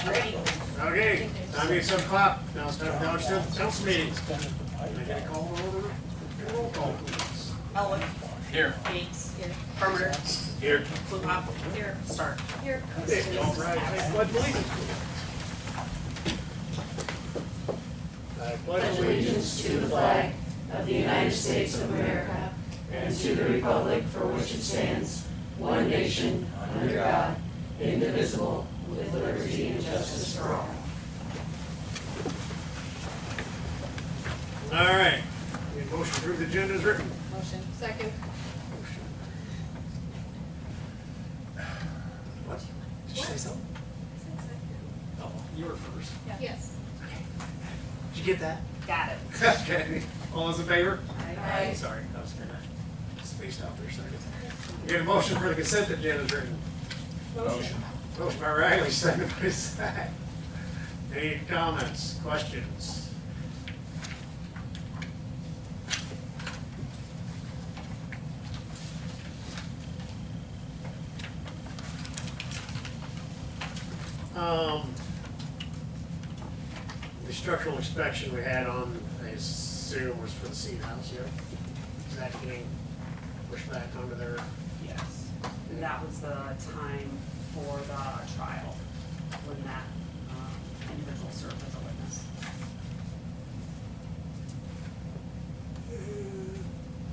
Okay, time to get 7 o'clock. Now it's time for the council meeting. Can I get a call order? Roll call, please. Elwood. Here. Gates. Here. Carpenter. Here. Flip-hop. Here. Stark. Here. Okay, all right, I pledge allegiance. I pledge Allegiance to the flag of the United States of America and to the republic for which it stands, one nation, under God, indivisible, with liberty and justice for all. All right. Need a motion to approve the agenda as written. Motion. Second. What? Did you say something? Oh, you were first. Yeah. Yes. Did you get that? Got it. Okay. All those in favor? Aye. Sorry, I was kind of spaced out there a second. We get a motion for the consent agenda as written. Motion. Motion by Riley, second by Zach. Any comments, questions? The structural inspection we had on, I assume, was for the seat house, yeah? Is that getting pushed back onto their? Yes, and that was the time for the trial, when that individual served as a witness.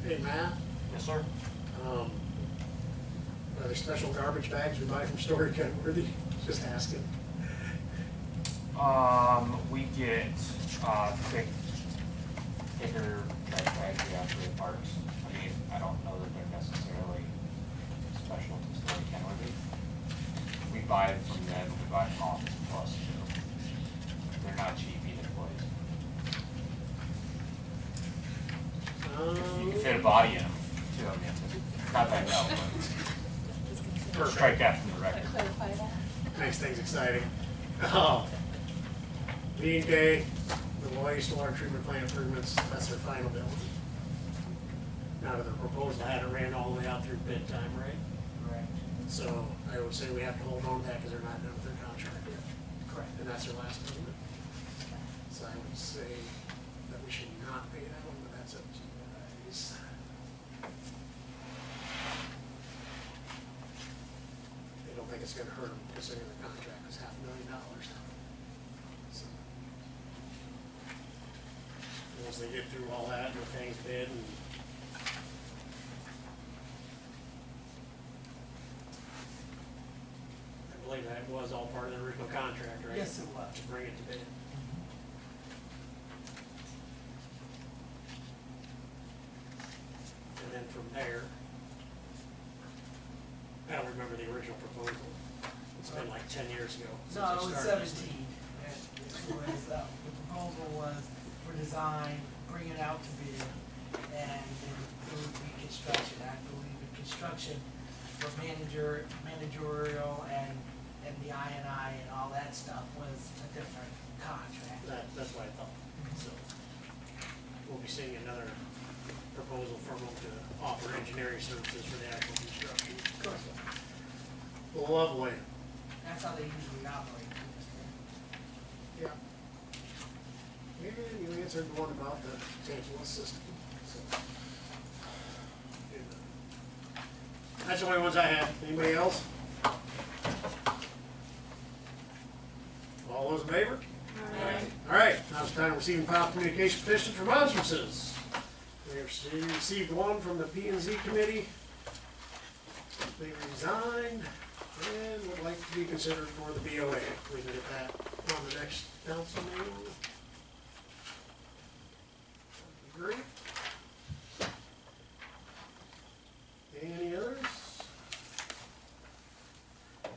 Hey, Matt, Yes, sir. are there special garbage bags we buy from Storage Unworthy? Just asking. We get thicker trash bags we have for the parks. I mean, I don't know that they're necessarily special to Story Kenworthy. We buy it from them, we buy it from Office Plus too. They're not cheap either, boys. You can fit a body in them too, I mean, not that I know, but strike that from the record. Clarify that. Makes things exciting. V&K, the wastewater treatment plant improvements, that's their final bill. Now to the proposal, I had it ran all the way out through bid time, right? Correct. So I would say we have to hold on to that because they're not done with their contract yet. Correct. And that's their last payment. So I would say that we should not pay that one, but that's up to you guys. They don't think it's gonna hurt them considering the contract was $500,000. So once they get through all that and the things bid and I believe that was all part of the original contract, right? Yes, it was. To bring it to bid. And then from there, I don't remember the original proposal. It's been like 10 years ago. since I No, it was started this 17. It was, the proposal was for design, bring it out to bid, and then it would be construction. I believe in construction for managerial and the I&I and all that stuff was a different contract. That's what I thought. So we'll be seeing another proposal from them to offer engineering services for the actual construction. Lovely. That's how they usually operate. Yeah. And you answered the one about the tankless system. So, that's the only ones I had. Anybody else? All those in favor? All right, now it's time to receive and file communication petitions for remonstrances. We received one from the P&Z committee. They resigned and would like to be considered for the BOA. We can get that on the next council meeting. That'd be great. Any others?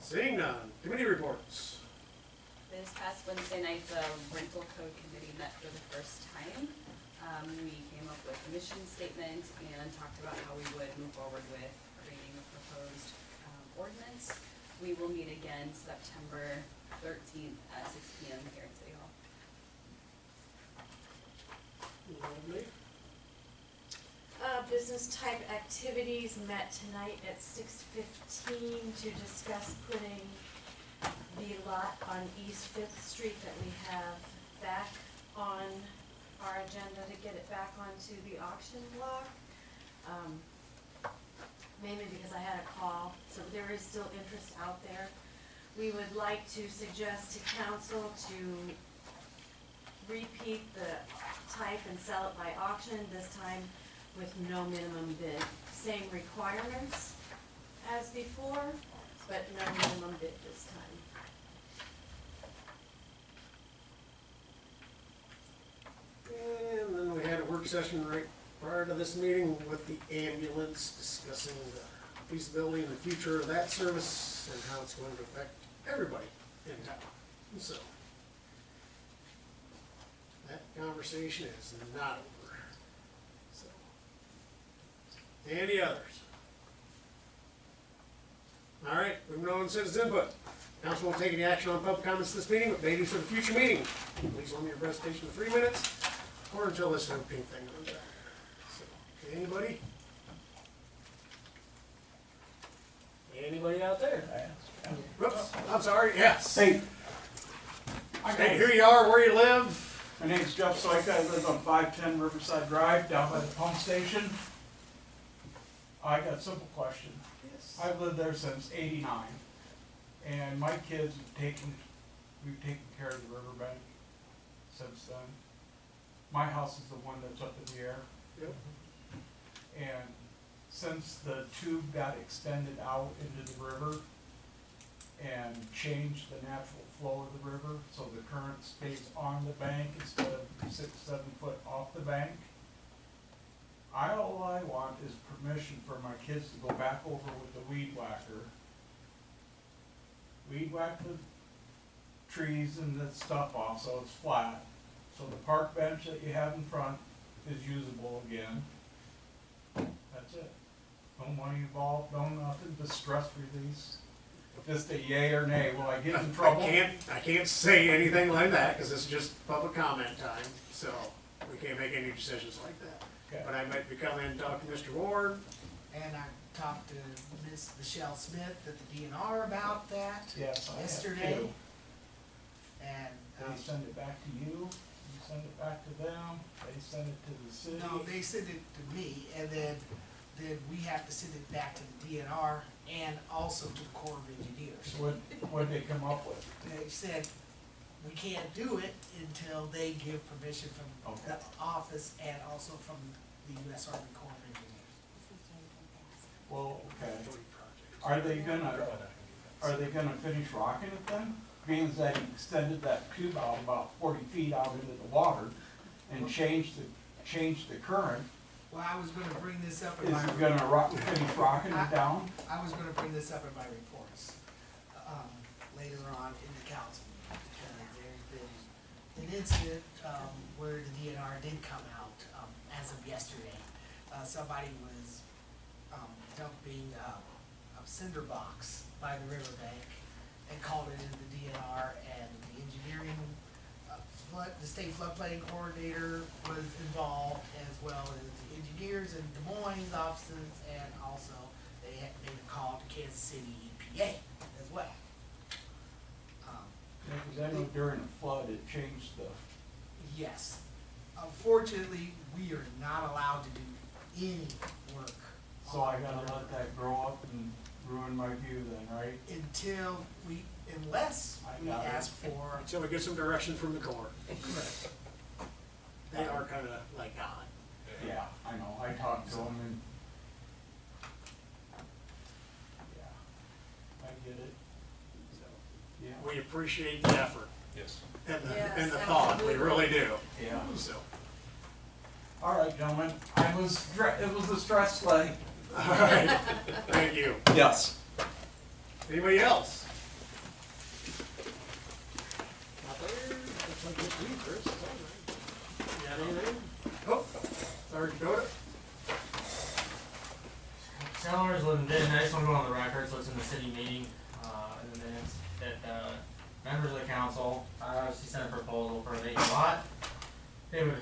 Seeing none. Committee reports. This past Wednesday night, the rental code committee met for the first time. We came up with a mission statement and talked about how we would move forward with creating a proposed ordinance. We will meet again September 13th at 6 p.m. here at City Hall. Lovely. Business type activities met tonight at 6:15 to discuss putting the lot on East Fifth Street that we have back on our agenda to get it back onto the auction block. Mainly because I had a call, so there is still interest out there. We would like to suggest to council to repeat the type and sell it by auction, this time with no minimum bid. Same requirements as before, but no minimum bid this time. And then we had a work session right prior to this meeting with the ambulance, discussing the feasibility and the future of that service and how it's going to affect everybody in town. So, that conversation is not over. So, any others? All right, moving on to citizen input. Council won't take any action on public comments this meeting, but maybe for the future meeting. Please limit your presentation to 3 minutes, or until this little pink thing goes out. So, anybody? Anybody out there? Whoops, I'm sorry, yes. Hey, Hey, who you are, where you live? my name's Jeff Soika. I live on 510 Riverside Drive, down by the pump station. I got a simple question. Yes. I've lived there since '89, and my kids we've taken care of the riverbank since then. My house is the one that's up in the air, Yep. and since the tube got extended out into the river and changed the natural flow of the river, so the current stays on the bank instead of 6, 7 foot off the bank, all I want is permission for my kids to go back over with the weed whacker, weed whack the trees and the stuff off so it's flat, so the park bench that you have in front is usable again. That's it. No money involved, no nothing, just stress release. Just a yay or nay. Will I get in trouble? I can't say anything like that, because this is just public comment time, so we can't make any decisions like that. Okay. But I might be coming in and talk to Mr. Ward. And I talked to Miss Michelle Smith at the DNR about that Yes, I have yesterday. too. And, They send it back to you send it back to them, they send it to the city. no, they send it to me, and then we have to send it back to the DNR and also to the Corps of Engineers. What'd they come up with? They said, we can't do it until they give permission from the office and also from the US Army Corps of Engineers. Well, okay. Are they gonna finish rocking it then? Being that he extended that tube out about 40 feet out into the water and changed the current, Well, I was gonna bring this up is in my. it gonna finish rocking it down? I was gonna bring this up in my reports, later on in the council meeting, because there's been an incident, where the DNR did come out, as of yesterday. Somebody was, dumping, a cinder box by the riverbank and called it into the DNR, and the engineering, the state floodplain coordinator was involved, as well as the engineers in Des Moines offices, and also they had made a call to Kansas City EPA as well. Yeah, 'cause I know during the flood it changed the, Yes. Unfortunately, we are not allowed to do any work. so I on the gotta let river that grow up and ruin my view then, right? unless I we got it. ask for. Until we get some direction from the Corps. Correct. They are kinda like God. Yeah, I know, I talked to him and, yeah, I get it, yeah. We appreciate the effort. Yes. And the Yes, thought, we absolutely. really do. Yeah. So, All right, gentlemen, it was a stress play. all right, thank you. Yes. Anybody else? Not there, looks like it's you, Chris, it's all right. You got anything? Oh, sorry, Dakota. Sellers live in Vinton. I just want to go on the record, so it's in the city meeting, in the minutes, that, members of the council, obviously sent a proposal for a vacant lot. They would,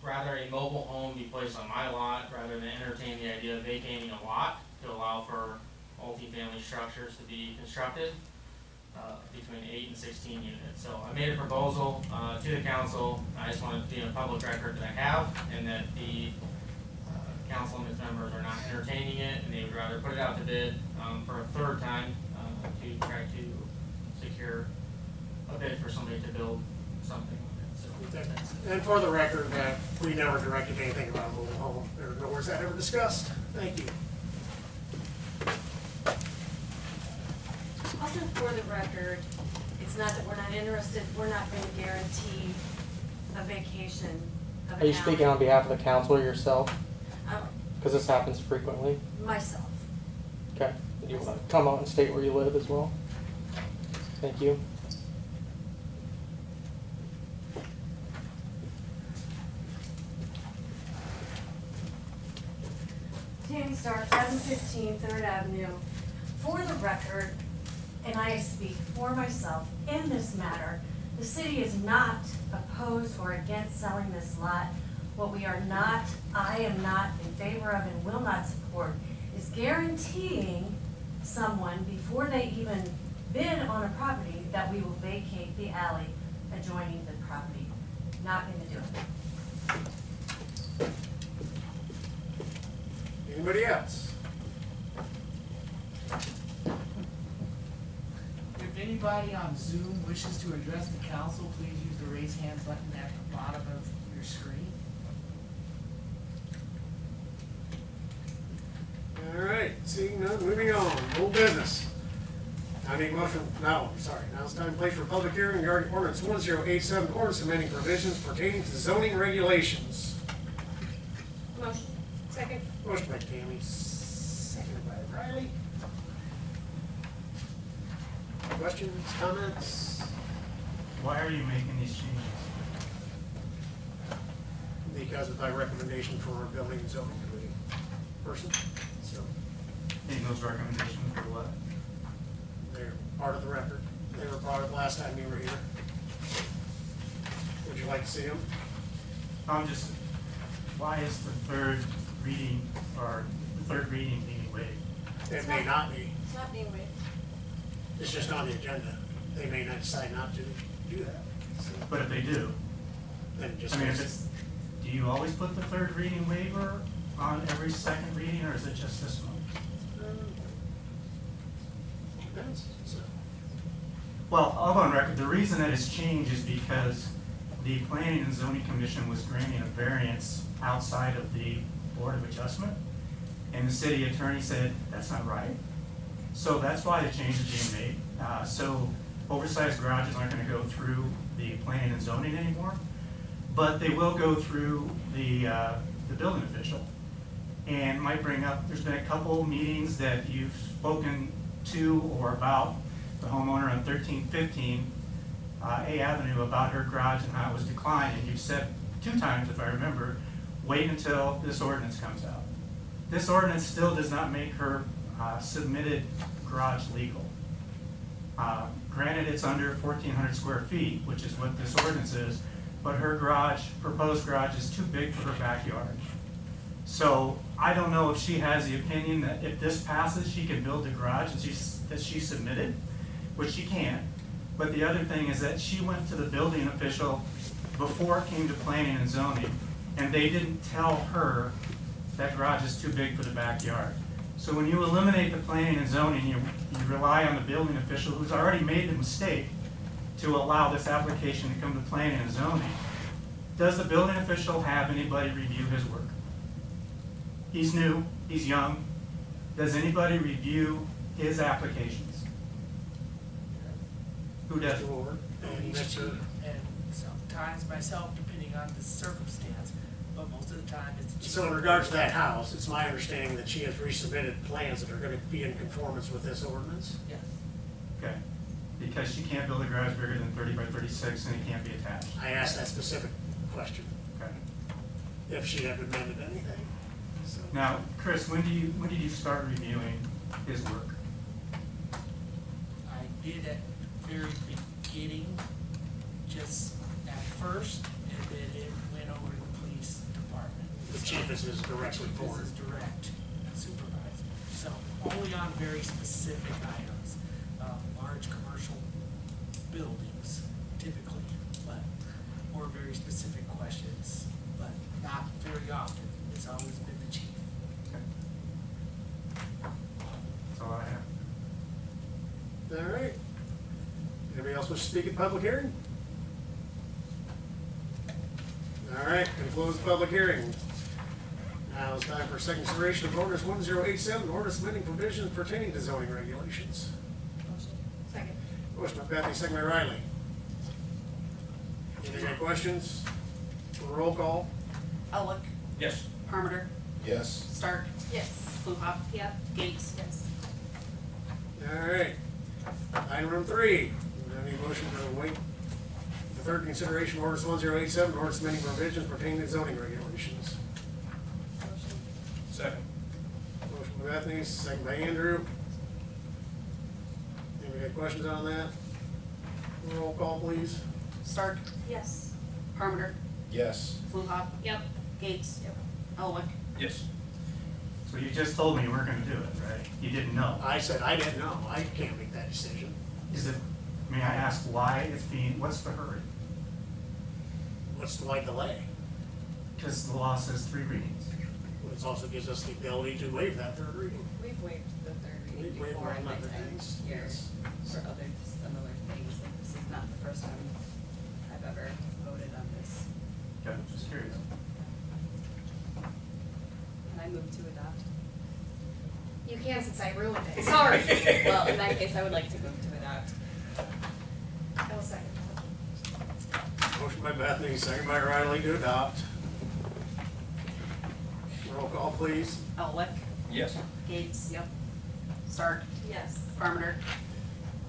rather a mobile home be placed on my lot, rather than entertain the idea of vacating a lot to allow for multifamily structures to be constructed. between 8 and 16 units. So I made a proposal to the council. I just wanted to be in a public record that I have, and that the council and its members are not entertaining it, and they would rather put it out to bid for a third time to try to secure a bid for somebody to build something on it. So And for the record, that we never directed anything about a mobile home, nor was that ever discussed. Thank you. Also, for the record, it's not that we're not interested, we're not going to guarantee a vacation of an Are you speaking alley. on behalf of the council or yourself? Um, Because this happens frequently. Myself. Okay. Do you want to come out and state where you live as well? Thank you. Tammy Stark, 715 3rd Avenue. For the record, and I speak for myself, in this matter, the city is not opposed or against selling this lot. What we are not, I am not in favor of and will not support, is guaranteeing someone before they even bid on a property that we will vacate the alley adjoining the property. Not going to do it. Anybody else? If anybody on Zoom wishes to address the council, please use the raise hand button at the bottom of your screen. All right, seeing none, moving on. Old business. I need motion, now it's time and place for public hearing regarding ordinance 1087, ordinance amending provisions pertaining to zoning regulations. Motion. Second. Motion by Tammy, seconded by Riley. Questions, comments? Why are you making these changes? Because of my recommendation for our building and zoning committee person, so Making those recommendations for what? they're part of the record. They were part of last time you were here. Would you like to see them? Why is the third reading being waived? It may not be. It's not being waived. It's just on the agenda. They may not decide not to do that. So But if they do, then it just. I mean, do you always put the third reading waiver on every second reading, or is it just this one? Depends. So, Well, I'll go on record, the reason that it's changed is because the Planning and Zoning Commission was granting a variance outside of the Board of Adjustment, and the city attorney said, that's not right. So that's why the change is being made. So oversized garages aren't gonna go through the planning and zoning anymore, but they will go through the building official. And might bring up, there's been a couple meetings that you've spoken to or about the homeowner on 1315 A Avenue about her garage and how it was declined, and you've said 2 times, if I remember, wait until this ordinance comes out. This ordinance still does not make her submitted garage legal. Granted, it's under 1,400 square feet, which is what this ordinance is, but her garage, proposed garage, is too big for her backyard. So I don't know if she has the opinion that if this passes, she can build the garage that she submitted, which she can't. But the other thing is that she went to the building official before it came to planning and zoning, and they didn't tell her that garage is too big for the backyard. So when you eliminate the planning and zoning, you rely on the building official who's already made the mistake to allow this application to come to planning and zoning. Does the building official have anybody review his work? He's new, he's young. Does anybody review his applications? Who does? and Mr. And sometimes myself, depending on the circumstance, but most of the time it's. So in regards to that house, it's my understanding that she has resubmitted plans that are gonna be in conformance with this ordinance? Yes. Okay, because she can't build a garage bigger than 30 by 36 and it can't be attached. I asked that specific question, Okay. if she had amended anything. So, Now, Chris, when did you start reviewing his work? I did at the very beginning, just at first, and then it went over to the police department. The chief is his direct report. This is direct supervisor, so only on very specific items. large commercial buildings typically, but, or very specific questions, but not very often. It's always been the chief. That's all I have. All right. Anybody else wish to speak at the public hearing? All right, gonna close the public hearing. Now it's time for second consideration of ordinance 1087, ordinance amending provisions pertaining to zoning regulations. Motion. Second. Motion by Bethany, second by Riley. Any questions? Roll call. Elwick, Yes. Parmenter, Yes. Stark, Yes. Fluhop, Yep. Gates. Yes. All right. Item number 3. I need a motion to wait the third consideration of ordinance 1087, ordinance amending provisions pertaining to zoning regulations. Motion. Second. Motion by Bethany, second by Andrew. Anybody got questions on that? Roll call, please. Stark, Yes. Parmenter, Yes. Fluhop, Yep. Gates, Yep. Elwick. Yes. So you just told me you weren't gonna do it, right? You didn't know. I said I didn't know. I can't make that decision. Is it, may I ask why it's being, what's the hurry? What's the white delay? Because the law says 3 readings. It also gives us the ability to waive that third reading. We've waived the third We've reading waived before on in my other time things, here yes. for other similar things, like this is not the first time I've ever voted on this. Okay, just curious. And I move to adopt. You can since I ruined it. Sorry. Well, in that case, I would like to move to adopt. I will second that. Motion by Bethany, second by Riley to adopt. Roll call, please. Elwick, Yes. Gates. Yep. Stark, Yes. Parmenter,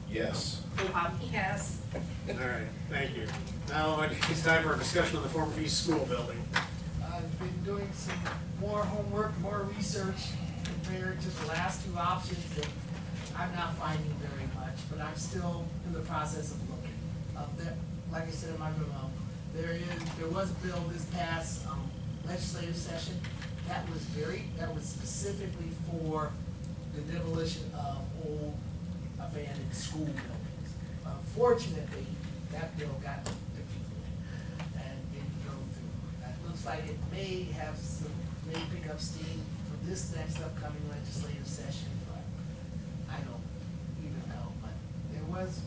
Yes. Fluhop. Yes. All right, thank you. Now it's time for a discussion on the former East School building. I've been doing some more homework, more research compared to the last 2 options, and I'm not finding very much, but I'm still in the process of looking. Like I said in my memo, there was a bill this past legislative session that was specifically for the demolition of old abandoned school buildings. Unfortunately, that bill got defeated and didn't go through. It looks like it may pick up steam for this next upcoming legislative session, but I don't even know. But there was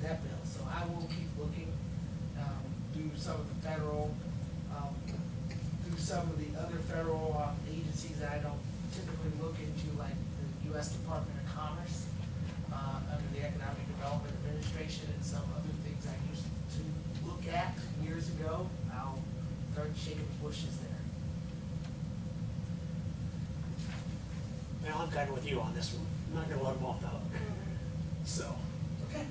that bill, so I will keep looking, do some of the federal, do some of the other federal agencies that I don't typically look into, like the U.S. Department of Commerce, under the Economic Development Administration, and some other things I used to look at years ago. I'll start shaking the bushes there. Now, I'm kind of with you on this one. I'm not gonna let them off the hook. So, Okay.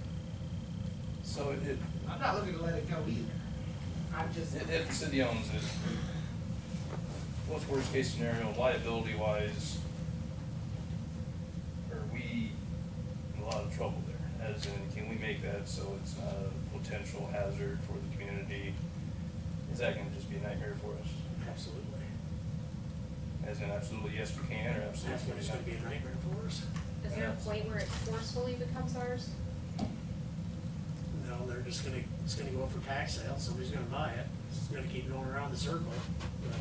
So I'm not looking to let it go either. I'm just. If the city owns it, what's worst case scenario, liability wise, are we in a lot of trouble there? As in, can we make that so it's not a potential hazard for the community? Is that gonna just be a nightmare for us? absolutely. As in, absolutely yes we can, or That's absolutely what's gonna be a nightmare for us. Is there a point where it forcefully becomes ours? No, they're just gonna, it's gonna go up for tax sale, somebody's gonna buy it, it's gonna keep going around the circle. But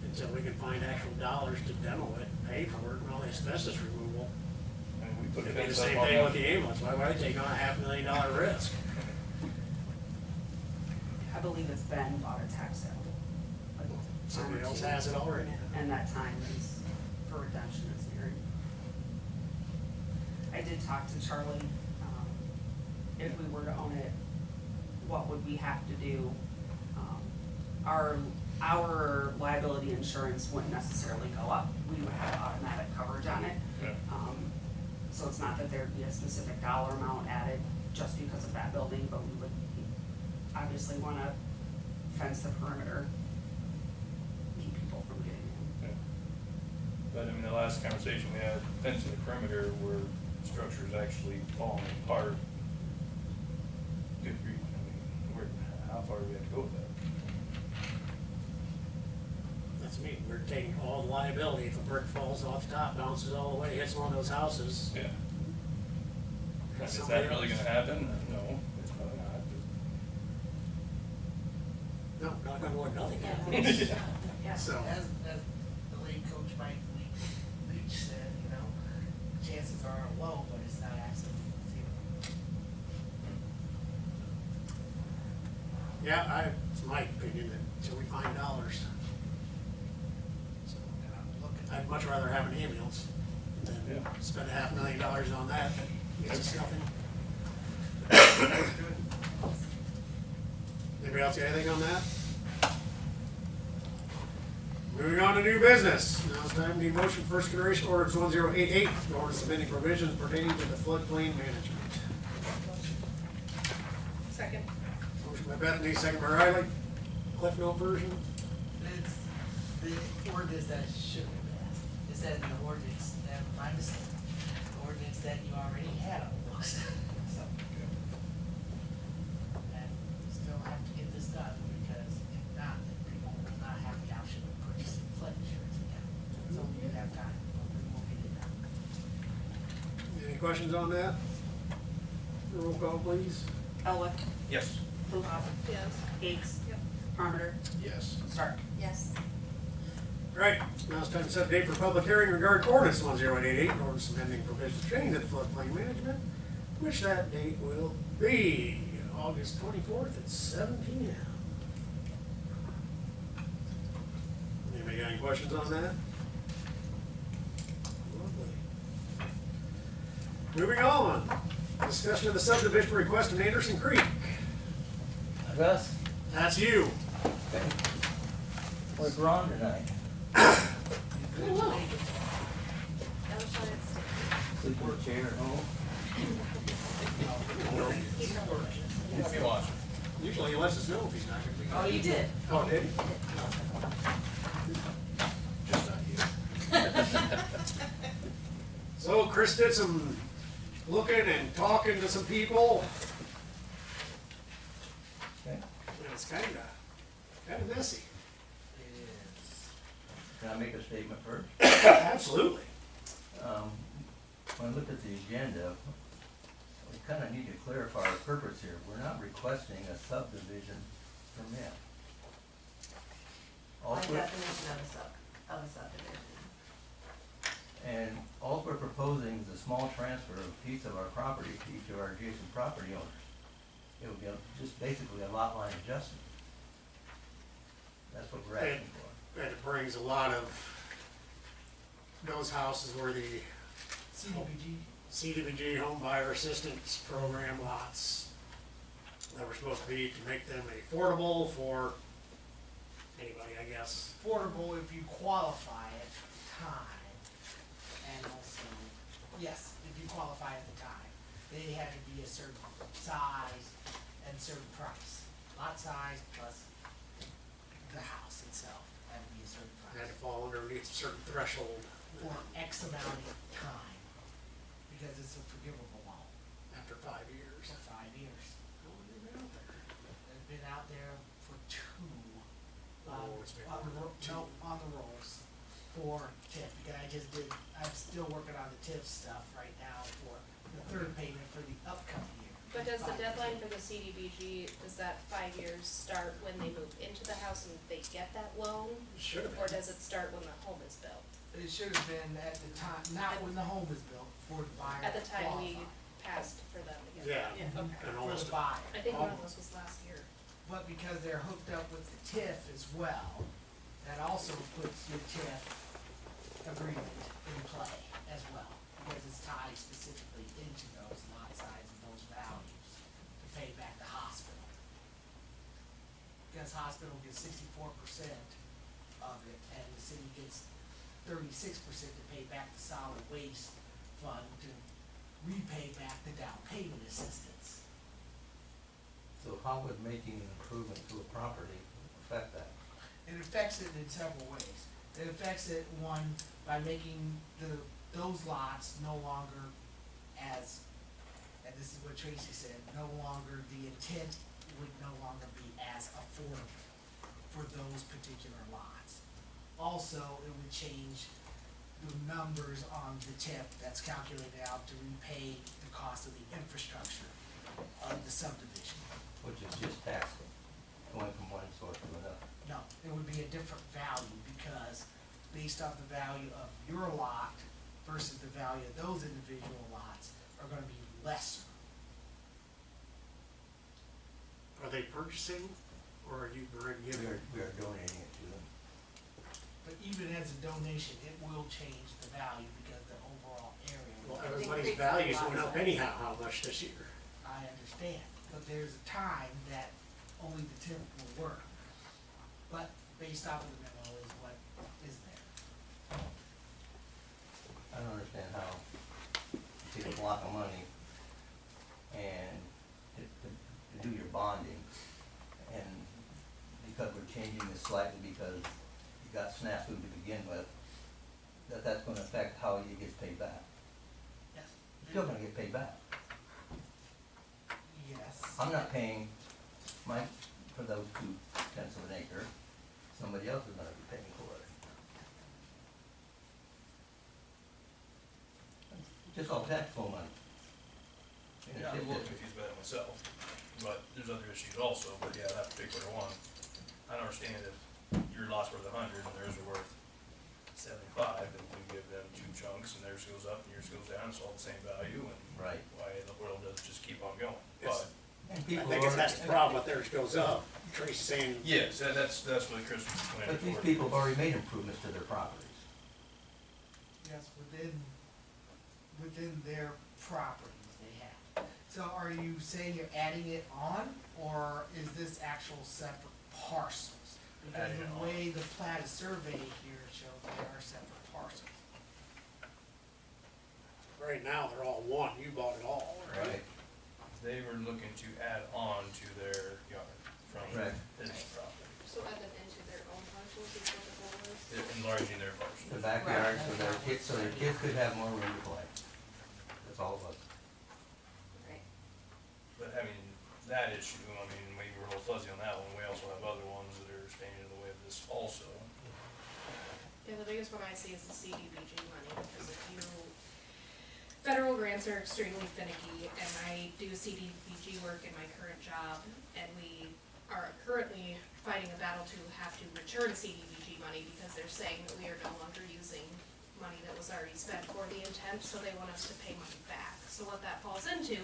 until we can find actual dollars to demo it, and pay for it, and all the asbestos removal, I mean, we put a it'd be the fence up same on thing with that. the ambulance, why would I take on a $500,000 risk? I believe it's been bought at tax sale. a time Somebody or else two. has it already. And that time is, for redemption is nearing. I did talk to Charlie, if we were to own it, what would we have to do? Our liability insurance wouldn't necessarily go up, we would have automatic coverage on it. Yeah. So it's not that there'd be a specific dollar amount added just because of that building, but we would obviously wanna fence the perimeter, keep people from getting in. Yeah. But I mean, the last conversation we had, fencing the perimeter where structures actually falling apart. Good grief, I mean, how far do we have to go with that? That's me, we're taking all the liability, if a brick falls off the top, bounces all the way, hits one of those houses, Yeah. Is that really gonna happen? No, it's probably not. No, knock on wood, nothing happens. Yeah, So- as the late coach Mike Leach said, you know, chances are low, but it's not absolutely zero. Yeah, it's my opinion that until we find dollars. So, And I'm looking. I'd much rather have an ambulance than Yeah. spend $500,000 on that gets us nothing. Anybody else got anything on that? Moving on to new business. Now it's time to need motion for first consideration orders 1088, orders amending provisions pertaining to the floodplain management. Second. Motion by Bethany, second by Riley. Cliff note version. It's the ordinance that should have passed. It said in the ordinance, that my mistake, the ordinance that you already had on the books. So. And we still have to get this done, because if not, then people will not have the option of purchasing flood insurance again. So we do have time, but we won't get it done. Any questions on that? Roll call, please. Elwick, Yes. Hoophop, Yes. Higgs, Yep. Parmenter, Yes. Stark. Yes. Right, now it's time to set a date for public hearing regarding ordinance 1088, ordinance amending provisions pertaining to the floodplain management, which that date will be August 24th at 7 p.m. Anybody got any questions on that? Lovely. Moving on, discussion of the subdivision request in Anderson Creek. Gus, That's you. where's Ron tonight? Hello. Sleep in a chair at home? Let me watch. Usually he lets us know if he's not gonna be. Oh, you did? Oh, did he? Just not you. So Chris did some looking and talking to some people. Okay. And it's kinda messy. It is. Can I make a statement first? Absolutely. When I look at the agenda, we kind of need to clarify our purpose here. We're not requesting a subdivision permit. All By we're- definition of a subdivision. And all we're proposing is a small transfer of a piece of our property to each of our adjacent property owners. It would be just basically a lot line adjustment. That's what we're asking for. And it brings a lot of those houses where the CDBG home buyer assistance program lots that were supposed to be to make them affordable for anybody, I guess. Affordable if you qualify at the time, and also, yes, if you qualify at the time. They had to be a certain size and certain price. Lot size plus the house itself had to be a certain It had price. to fall underneath a certain threshold For X amount of time, because it's a forgivable loan after 5 years. for 5 years. How long have they been out there? They've been out there for two. Oh, it's been more than two. No, on the rolls for TIF, because I'm still working on the TIF stuff right now for the third payment for the upcoming year. But does the 5 years. deadline for the CDBG, does that 5 years start when they move into the house and they get that loan? It should have Or been. does it start when the home is built? It should have been at the time, not when the home is built, for the buyer At the to time we qualify. passed for them to get Yeah. that? Yeah, okay. And For almost, the buyer. I think one of those was last year. But because they're hooked up with the TIF as well, that also puts your TIF agreement in play as well, because it's tied specifically into those lot size and those values to pay back the hospital. Because hospital gets 64% of it, and the city gets 36% to pay back the solid waste fund to repay back the down payment assistance. So how would making an improvement to a property affect that? It affects it in several ways. It affects it, one, by making those lots no longer as, and this is what Tracy said, no longer, the intent would no longer be as affordable for those particular lots. Also, it would change the numbers on the TIF that's calculated out to repay the the cost of the infrastructure of the subdivision. Which is just taxable, going from one source to another. No, it would be a different value because based off the value of your lot versus the value of those individual lots are gonna be lesser. Are they purchasing, or are you giving? We are donating it to them. But even as a donation, it will change the value because the overall area. Well, will- everybody's values went up anyhow, how much this year? I understand, but there's a time that only the TIF will work. But based off of the memo is what is there. I don't understand how you take a block of money and to do your bonding, and because we're changing this slightly because you got snafu to begin with, that's gonna affect how you get paid back. Yes. You're still gonna get paid back. Yes. I'm not paying for those 2/10 of an acre, somebody else is gonna be paying for it. It's just all taxable money. And Yeah, I'm it's a little just- confused by that myself, but there's other issues also, but yeah, that particular one, I don't understand if your lot's worth 100 and theirs are worth 75, and we give them 2 chunks, and theirs goes up and yours goes down, it's all the same value, and Right. why in the world does it just keep on going? It's- But, And I people think are- that's the problem, if theirs goes up. Tracy's saying, yes, that's what Chris was explaining But these before. people have already made improvements to their properties. Yes, within their properties they have. So are you saying you're adding it on, or is this actual separate parcels? Because Adding it the on. way the plat is surveyed here shows they are separate parcels. right now, they're all one, you bought it all, right? They were looking to add on to their yard from Right. his property, So add them into their own parcels is what the goal is? They're enlarging their parcel. The backyard, so their kids could have more room to play. That's all it was. Right. But having that issue, I mean, we were a little fuzzy on that one, we also have other ones that are standing in the way of this also. Yeah, the biggest one I see is the CDBG money, because if you, federal grants are extremely finicky, and I do CDBG work in my current job, and we are currently fighting a battle to have to return CDBG money, because they're saying that we are no longer using money that was already spent for the intent, so they want us to pay money back. So what that falls into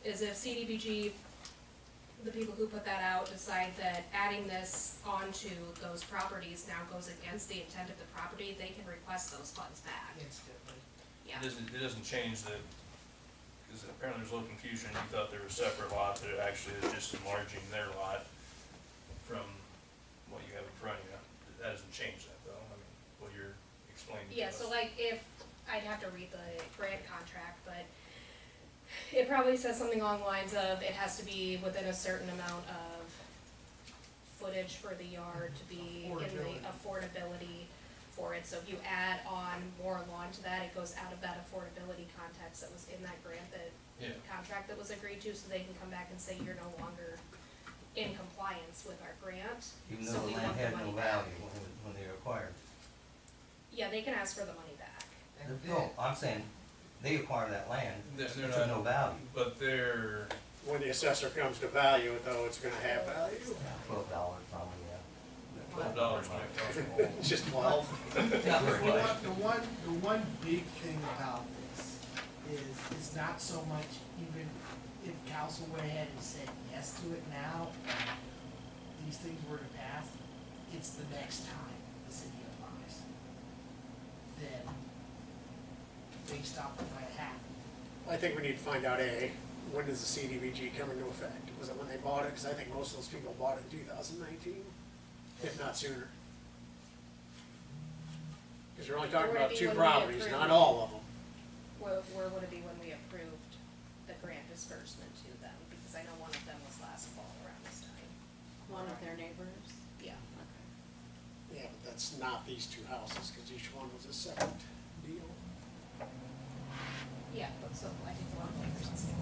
is if CDBG, the people who put that out, decide that adding this onto those properties now goes against the intent of the property, they can request those funds back. Instantly. Yeah. It doesn't change the, because apparently there's a little confusion, you thought there were separate lots, but it actually is just enlarging their lot from what you have in front of you. That doesn't change that though, I mean, what you're explaining to us. Yeah, so like if, I'd have to read the grant contract, but it probably says something along the lines of, it has to be within a certain amount of footage for the yard to be in the affordability for it. So if you add on more lawn to that, it goes out of that affordability context that was in that grant, that Yeah. contract that was agreed to, so they can come back and say you're no longer in compliance with our grant. Even so though the we land want the had money no back. value when they were acquired. Yeah, they can ask for the money back. And No, I'm saying, they acquired that land They're to not- no value. But they're, When the assessor comes to value it, though, it's gonna have value. $12 probably, yeah. $12 might cost them all. It's just 12. Not very much. The one big thing about this is, it's not so much even if council went ahead and said yes to it now, and these things were to pass, it's the next time the city applies. Then, based off of what happened. I think we need to find out, A, when does the CDBG come into effect? Was it when they bought it? Because I think most of those people bought it in 2019, if not sooner. Because we're only talking Or would it about be 2 when we properties, approve? not all of them. Where would it be when we approved the grant disbursement to them? Because I know one of them was last fall around this time. One of their neighbors. Yeah. Yeah, but that's not these 2 houses, because each one was a separate deal. Yeah, but so I think a lot of neighbors and stuff.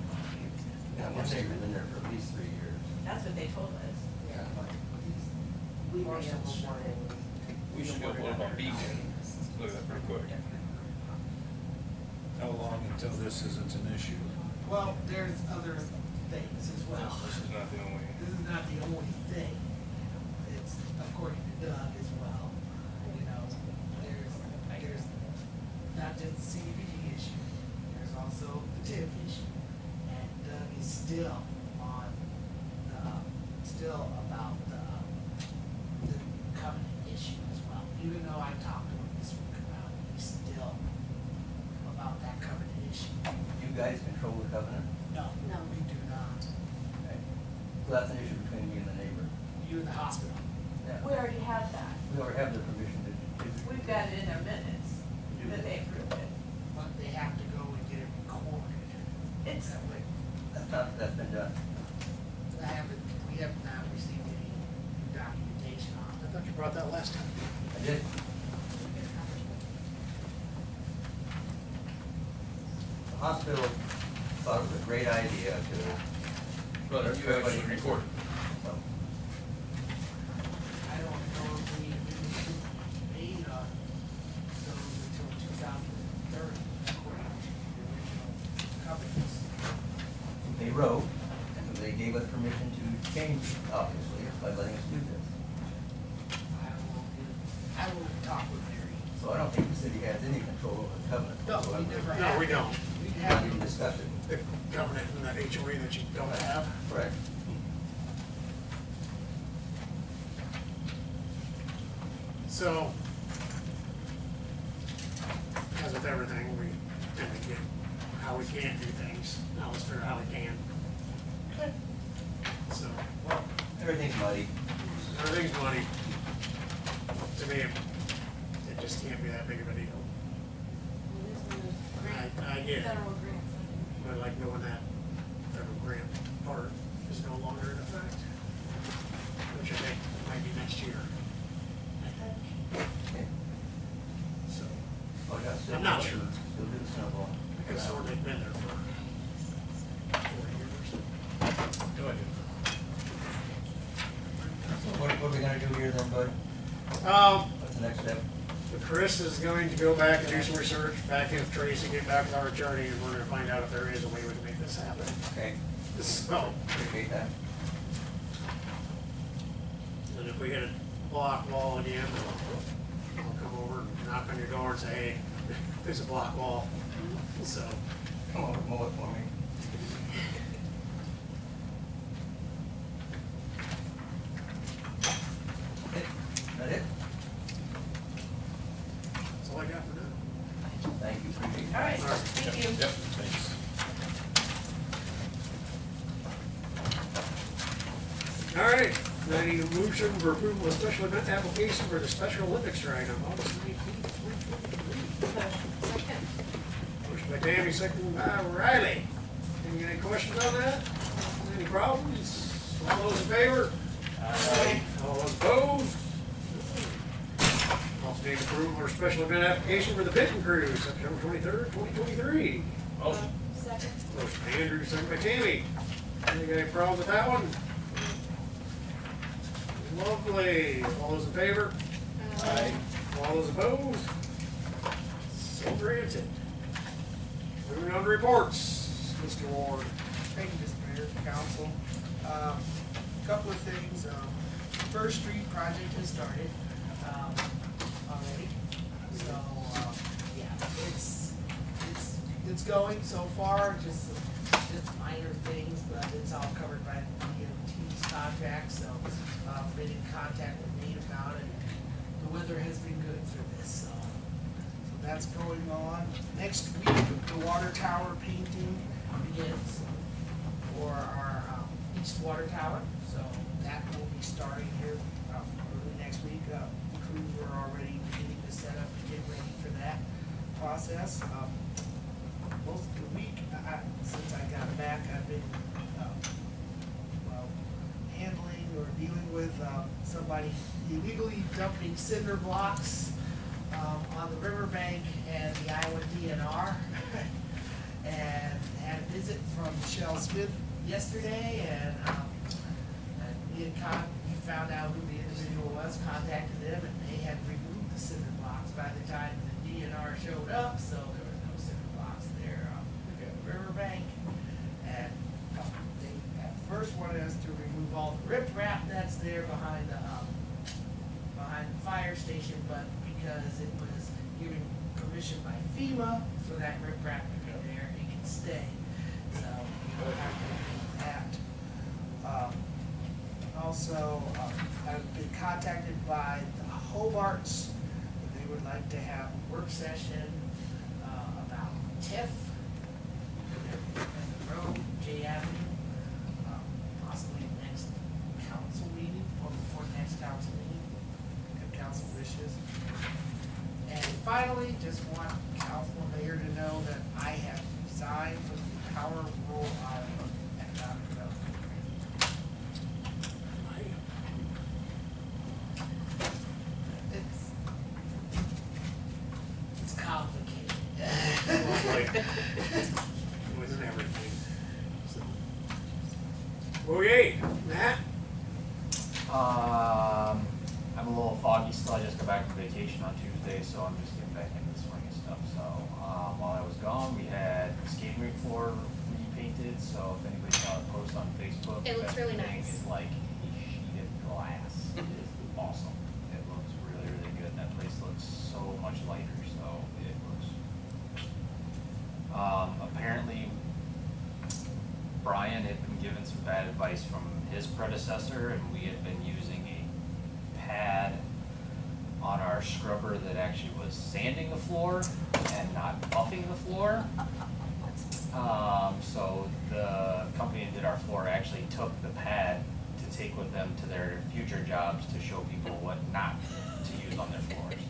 Yeah, one neighbor's been there for at least 3 years. That's what they told us. Yeah. We may have wanted. we should go look on Beacon, look at that pretty quick. How long until this isn't an issue? Well, there's other things as well. This is not the only. This is not the only thing. It's according to Doug as well. You know, there's not just the CDBG issue. There's also the TIF issue. And Doug is still on still about the covenant issue as well. Even though I talked to him this week about it, he's still about that covenant issue. You guys control the covenant? No, we do not. Okay. So that's an issue between you and the neighbor. You and the hospital. Yeah. We already have that. We already have the permission to. We've got it in our minutes that they approved it. But they have to go and get it recorded. It's, That's been done. We have not received any documentation on I it. thought you brought that last time. I did. The hospital thought it was a great idea to. But you actually recorded. Well, I don't know if we made those until 2030, according to the original covenants. they wrote, and they gave us permission to change, obviously, by letting us do this. I will talk with Mary. So I don't think the city has any control over the covenant. No, we whatsoever. never No, have. we don't. We Not have, even discussed it. The covenant and that HOA that you don't have. Correct. So, as with everything, we tend to get how we can't do things. Now let's figure out how we can. So, Well, everything's muddy. everything's money. To me, it just can't be that big of a deal. I get it. federal grants. But like knowing that federal grant part is no longer in effect, which I think might be next year. I think. Okay. So, Oh, yeah, still. I'm not sure. Still do the snowball. I could sort of been there for 4 years. Go ahead. So what are we gonna do here then, bud? What's the next step? Chris is going to go back and do some research, back in with Tracy, get back with our attorney, and we're gonna find out if there is a way we can make this happen. Okay, So, appreciate that. and if we hit a block wall again, I'll come over and knock on your door and say, hey, there's a block wall. So, Come over, mow it for me. That it? that's all I got for now. Thank you, appreciate it. All right, thank you. Yep, thanks. All right, now I need a motion for approval of special event application for the Special Olympics ride on August 19th, 2023. Second. Motion by Tammy, second by Riley. Any questions on that? Any problems? All those in favor? Aye. All those opposed? Also need approval for special event application for the Vinton Cruise, September 23rd, 2023. Motion. Second. Motion by Andrew, second by Tammy. Any got any problems with that one? Lovely. All those in favor? Aye. All those opposed? So granted. Moving on to reports, Mr. Ward. Thank you, Mr. Mayor, council. Couple of things. First Street project has started, already. So, yeah, it's going so far, just minor things, but it's all covered by the DOT's contract, so, been in contact with me about it. The weather has been good for this, so that's going on. Next week, the water tower painting begins for our east water tower, so that will be starting here early next week. The crews are already beginning to set up and get ready for that process. Most of the week, since I got back, I've been handling or dealing with somebody illegally dumping cinder blocks on the riverbank and the Iowa DNR. And had a visit from Michelle Smith yesterday, and we found out who the individual was, contacted them, and they had removed the cinder blocks by the time the DNR showed up, so there was no cinder blocks there on the riverbank. of all the riprap that's there behind the fire station, but because it was given permission by FEMA for that riprap to be there, it can stay. So we don't have to do that. Also, I've been contacted by the Hobarts. They would like to have a work session about TIF and the road, J Avenue, possibly next council meeting or before next council meeting, if council wishes. And finally, just want council and mayor to know that I have resigned from the Power Rural Iowa Economic Development. It's complicated. With everything. Okay, Matt? I'm a little foggy still. I just got back from vacation on Tuesday, so I'm just getting back into the swing of stuff. So, while I was gone, we had the skating rink floor repainted, so if anybody saw the post on Facebook. It looks that really thing nice. is like a sheet of glass. It is awesome. It looks really, really good. That place looks so much lighter, so it looks, apparently Brian had been given some bad advice from his predecessor, and we had been using a pad on our scrubber that actually was sanding the floor and not buffing the floor. So the company that did our floor actually took the pad to take with them to their future jobs to show people what not to use on their floors.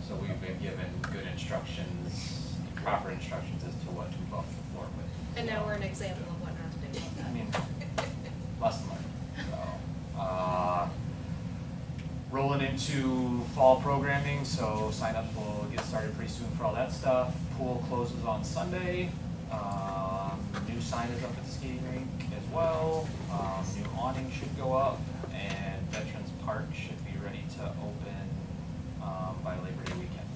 So we've been given good instructions, proper instructions as to what to buff the floor with. And now we're an example of what not to do with that. I mean, lesson learned. So, rolling into fall programming, so sign-ups will get started pretty soon for all that stuff. Pool closes on Sunday. New sign is up at the skating rink as well. New awning should go up, and Veterans Park should be ready to open by Labor Day weekend.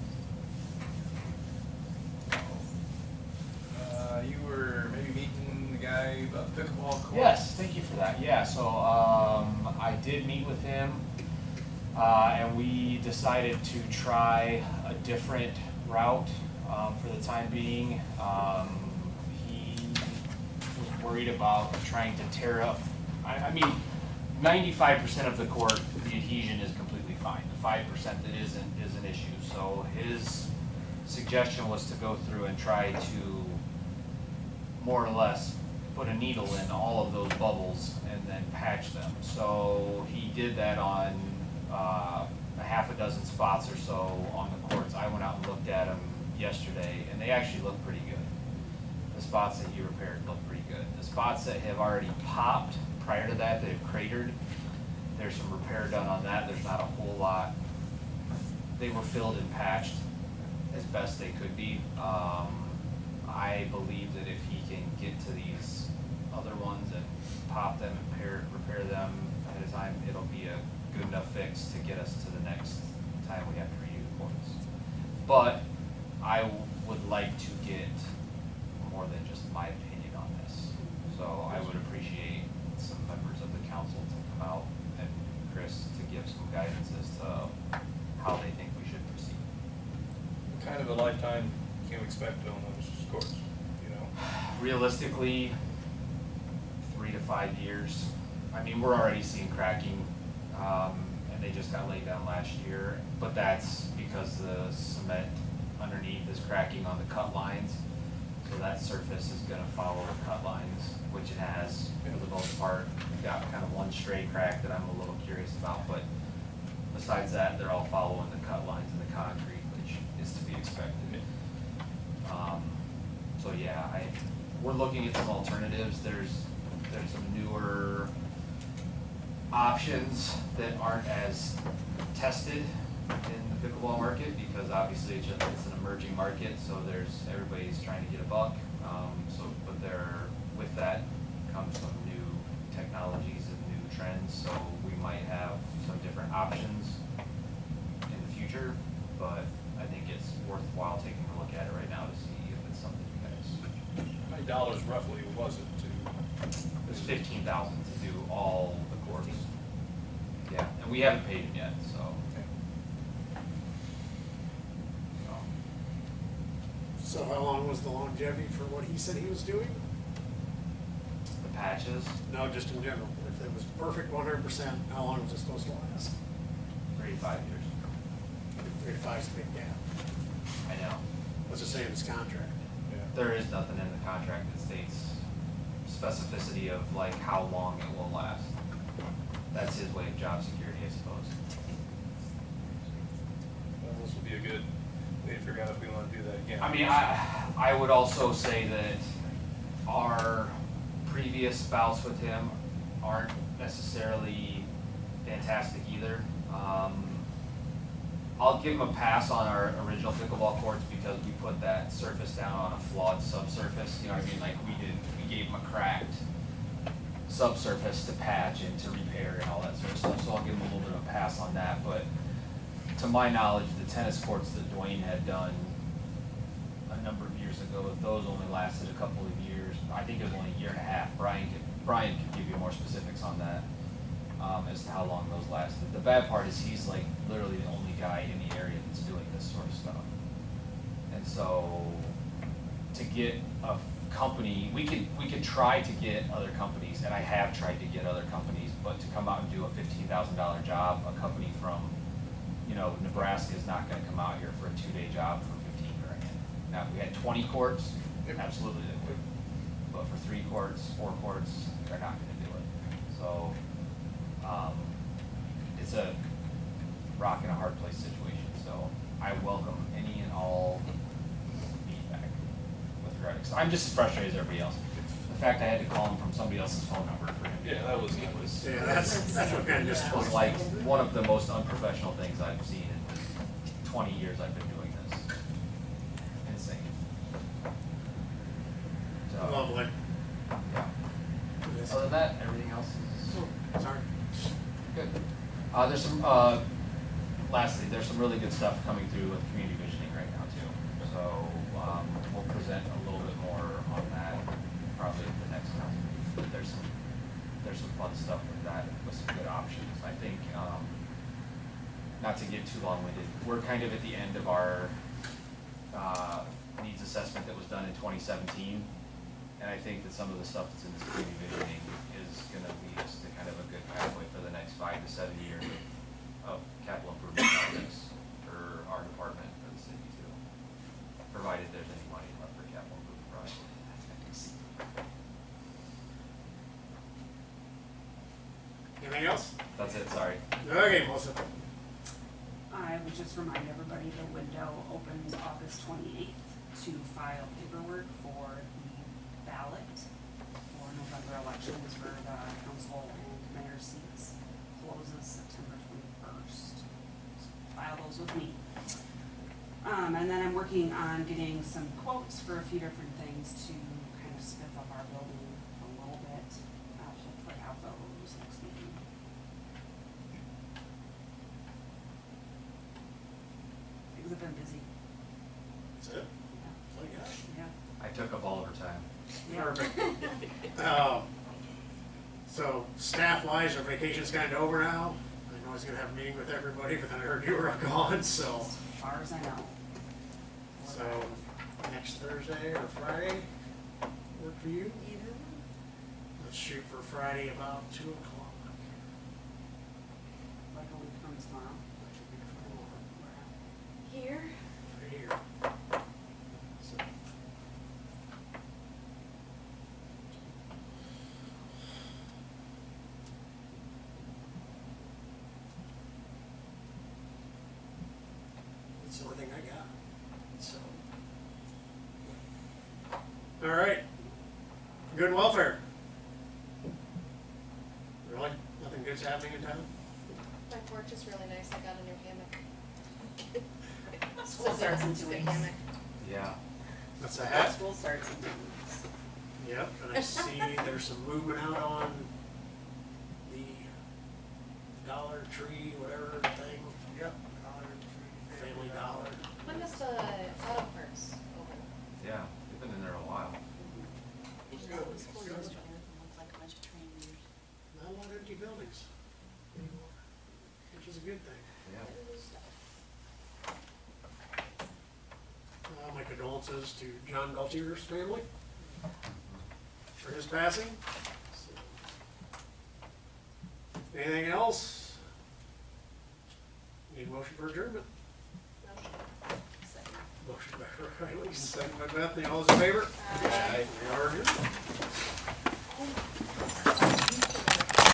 You were maybe meeting the guy about the pickleball court? Yes, thank you for that. Yeah, so I did meet with him, and we decided to try a different route for the time being. He was worried about trying to tear up. I mean, 95% of the court, the adhesion is completely fine. The 5% that isn't is an issue. So his suggestion was to go through and try to more or less put a needle in all of those bubbles and then patch them. So he did that on a half a dozen spots or so on the courts. I went out and looked at them yesterday, and they actually look pretty good. The spots that he repaired look pretty good. The spots that have already popped prior to that, that have cratered, there's some repair done on that. There's not a whole lot. They were filled and patched as best they could be. I believe that if he can get to these other ones and pop them and repair them ahead of time, it'll be a good enough fix to get us to the next time we have to redo the courts. But I would like to get more than just my opinion on this. So I would appreciate some members of the council to come out and Chris to give some guidance as to how they think we should proceed. What kind of a lifetime can we expect on those courts, you know? Realistically, 3 to 5 years. I mean, we're already seeing cracking, and they just got laid down last year, but that's because the cement underneath is cracking on the cut lines. So that surface is gonna follow the cut lines, which it has for the most part. We've got kind of one stray crack that I'm a little curious about, but besides that, they're all following the cut lines in the concrete, which is to be expected. So yeah, we're looking at some alternatives. There's some newer options that aren't as tested in the pickleball market, because obviously it's an emerging market, so everybody's trying to get a buck. But with that comes some new technologies and new trends, so we might have some different options in the future, but I think it's worthwhile taking a look at it right now to see if it's something you guys. How many dollars roughly was it to? It was $15,000 to do all the courts. Yeah, and we haven't paid him yet, so. So how long was the longevity for what he said he was doing? The patches, No, just in general. If it was perfect 100%, how long was it supposed to last? 3 to 5 years. 3 to 5 is a big gap. I know. What's it say in his contract? There is nothing in the contract that states specificity of like how long it will last. That's his way of job security, I suppose. Well, this will be a good way to figure out if we wanna do that again. I mean, I would also say that our previous bouts with him aren't necessarily fantastic either. I'll give him a pass on our original pickleball courts because we put that surface down on a flawed subsurface, you know what I mean? Like we gave him a cracked subsurface to patch and to repair and all that sort of stuff, so I'll give him a little bit of a pass on that, but to my knowledge, the tennis courts that Dwayne had done a number of years ago, those only lasted a couple of years. I think it was only a year and a half. Brian could give you more specifics on that, as to how long those lasted. The bad part is he's like literally the only guy in the area that's doing this sort of stuff. And so to get a company, we could try to get other companies, and I have tried to get other companies, but to come out and do a $15,000 job, a company from, you know, Nebraska is not gonna come out here for a 2-day job for 15 grand. Now, if we had 20 courts, absolutely they would. But for 3 courts, 4 courts, they're not gonna do it. So, it's a rock and a hard place situation, so I welcome any and all feedback with regard to, 'cause I'm just as frustrated as everybody else. The fact I had to call him from somebody else's phone number for him. Yeah, that was. Yeah, that's what kind of It was disappointing. like one of the most unprofessional things I've seen in 20 years I've been doing this. Insane. So, Lovely. yeah. Other than that, everything else is Sorry. good. There's some, lastly, there's some really good stuff coming through with community visioning right now too. So, we'll present a little bit more on that probably at the next council meeting. But there's some fun stuff with that, with some good options. I think, not to get too long-winded, we're kind of at the end of our, needs assessment that was done in 2017. And I think that some of the stuff that's in this community visioning is gonna lead us to kind of a good pathway for the next 5 to 7 years of capital improvement projects for our department, for the city too. Provided there's any money left for capital improvement projects. Anything else? That's it, sorry. Okay, Melissa. I would just remind everybody the window opens August 28th to file paperwork for the ballot for November elections for the council and mayor seats. Closes September 21st. File those with me. And then I'm working on getting some quotes for a few different things to kind of spiff up our building a little bit. I'll hopefully have those next meeting. Things have been busy. That's it? That's all you got? Yeah. I took up all of her time. Perfect. So staff-wise, our vacation's kind of over now. I know I was gonna have a meeting with everybody, but then I heard you were gone, so. As far as I know. So, next Thursday or Friday, work for you? Either. Let's shoot for Friday about 2 o'clock. Like a week from tomorrow. Here? Right here. So, that's the only thing I got. So. All right. Good and welfare. Really? Nothing good's happening in town? My porch is really nice, I got a new hammock. School starts in 2 Good weeks. hammock. Yeah. What's the hat? School starts in 2 weeks. Yep, and I see there's some movement out on the Dollar Tree, whatever thing. Yep. Family Dollar. When does the auto parts open? Yeah, we've been in there a while. Not a lot of empty buildings anymore, which is a good thing. My condolences to John Galtier's family for his passing. So, anything else? Need a motion for adjournment? Second. Motion by Riley, second by Bethany. All those in favor? Aye. We are adjourned.